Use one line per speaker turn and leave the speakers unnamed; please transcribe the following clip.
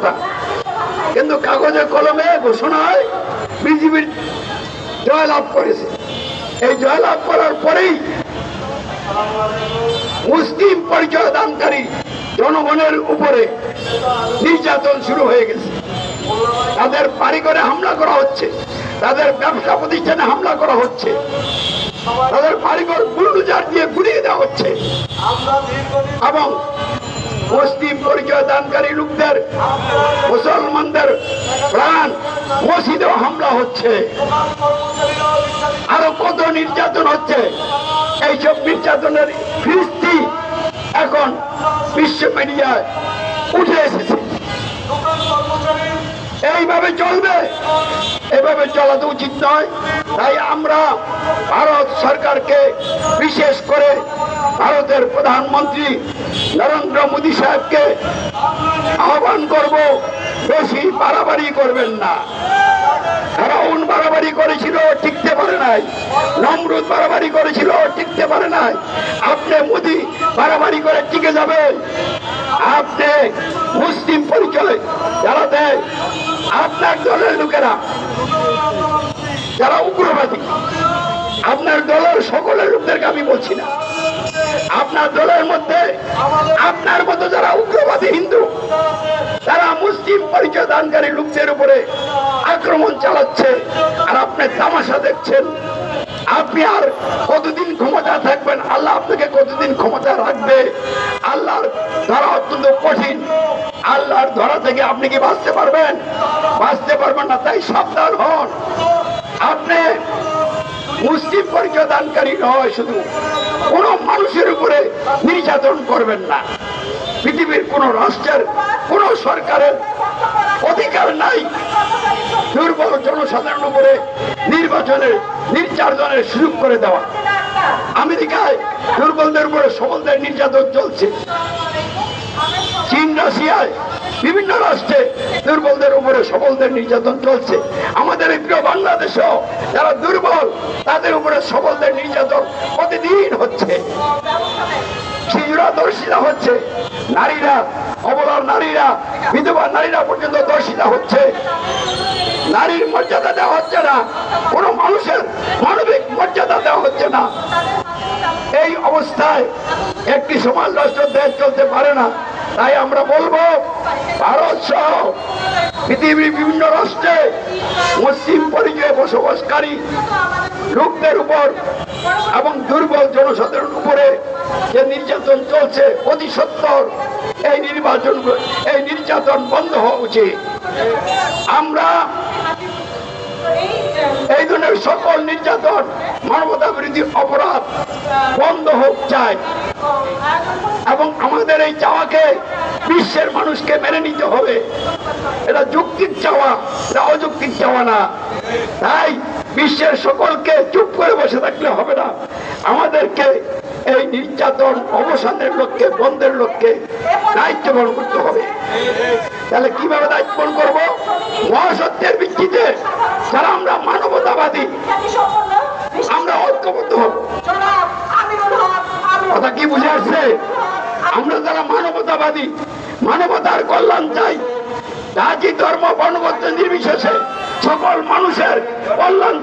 কথা, কিন্তু কাগজে কলমে ঘোষণায় বিজেপির জয়লাভ করেছে। এই জয়লাভ করার পরেই মুসলিম পরিচয় দানকারী জনগণের উপরে নির্যাতন শুরু হয়ে গেছে। তাদের বাড়ি করে হামলা করা হচ্ছে, তাদের ব্যবসা প্রতিষ্ঠানে হামলা করা হচ্ছে, তাদের বাড়িঘর বুলডোজার দিয়ে গুড়িয়ে দেওয়া হচ্ছে এবং মুসলিম পরিচয় দানকারী লোকদের, মুসলমানদের প্রাণ মসজিদেও হামলা হচ্ছে। আরো কত নির্যাতন হচ্ছে। এইসব নির্যাতনের ফিরিস্তি এখন বিশ্ব মিডিয়ায় উঠে এসেছে। এইভাবে চলবে, এভাবে চলা তো উচিত নয়। তাই আমরা ভারত সরকারকে, বিশেষ করে ভারতের প্রধানমন্ত্রী নরেন্দ্র মোদী সাহেবকে আহ্বান করব, বেশি বাড়াবাড়ি করবেন না। ফেরাউন বাড়াবাড়ি করেছিল, টিকতে পারে নাই। নমরুদ বাড়াবাড়ি করেছিল, টিকতে পারে নাই। আপনি মোদী বাড়াবাড়ি করে টিকে যাবেন। আপনি মুসলিম পরিচয় যারা দেয়, আপনার দলের লোকেরা যারা উগ্রবাদী, আপনার দলের সকলের লোকদেরকে আমি বলছি না, আপনার দলের মধ্যে আপনার মতো যারা উগ্রবাদী হিন্দু, তারা মুসলিম পরিচয় দানকারী লোকদের উপরে আক্রমণ চালাচ্ছে, আর আপনি তামাশা দেখছেন। আপনি আর কতদিন ক্ষমতা থাকবেন? আল্লাহ আপনাকে কতদিন ক্ষমতা রাখবে? আল্লাহর ধরা অত্যন্ত কঠিন। আল্লাহর ধরা থেকে আপনি কি বাঁচতে পারবেন? বাঁচতে পারবেন না। তাই সাবধান হন। আপনি মুসলিম পরিচয় দানকারী নয়, শুধু কোন মানুষের উপরে নির্যাতন করবেন না। পৃথিবীর কোন রাষ্ট্রের, কোন সরকারের অধিকার নাই দুর্বল জনসাধারণ উপরে নির্বাচনের নির্যাতনের সুযোগ করে দেওয়া। আমেরিকায় দুর্বলদের উপরে সবলদের নির্যাতন চলছে। চীন, রাশিয়ায়, বিভিন্ন রাষ্ট্রে দুর্বলদের উপরে সবলদের নির্যাতন চলছে। আমাদের এই প্রিয় বাংলাদেশেও যারা দুর্বল, তাদের উপরে সবলদের নির্যাতন প্রতিদিন হচ্ছে। শিশুরা দর্শিতা হচ্ছে, নারীরা, অবলার নারীরা, বিধবা নারীরা পর্যন্ত দর্শিতা হচ্ছে। নারীর মর্যাদা দেওয়া হচ্ছে না, কোন মানুষের মানবিক মর্যাদা দেওয়া হচ্ছে না। এই অবস্থায় একটি সমাজ রাষ্ট্র দেশ চলতে পারে না। তাই আমরা বলবো, ভারত সহ পৃথিবীর বিভিন্ন রাষ্ট্রে মুসলিম পরিচয়ে বসবাসকারী লোকদের উপর এবং দুর্বল জনসাধারণের উপরে যে নির্যাতন চলছে, অতি সত্বর এই নির্যাতন বন্ধ হওয়া উচিত। আমরা এই ধরনের সকল নির্যাতন, মানবতা বিরোধী অপরাধ বন্ধ হোক চাই এবং আমাদের এই চাওয়াকে বিশ্বের মানুষকে মেনে নিতে হবে। এটা যৌক্তিক চাওয়া, এটা অযৌক্তিক চাওয়া না। তাই বিশ্বের সকলকে চুপ করে বসে থাকলে হবে না। আমাদেরকে এই নির্যাতন অবসানের লক্ষ্যে, বন্ধের লক্ষ্যে দায়িত্ব পালন করতে হবে। তাহলে কিভাবে দায়িত্ব পালন করবো? মহাসত্যের ভিত্তিতে যারা আমরা মানবতাবাদী, আমরা ঐক্যবদ্ধ হব। কথা কি বুঝে আসছে? আমরা যারা মানবতাবাদী, মানবতার কল্যাণ চাই, জাতি, ধর্ম, বর্ণগোত্র নির্বিশেষে সকল মানুষের কল্যাণ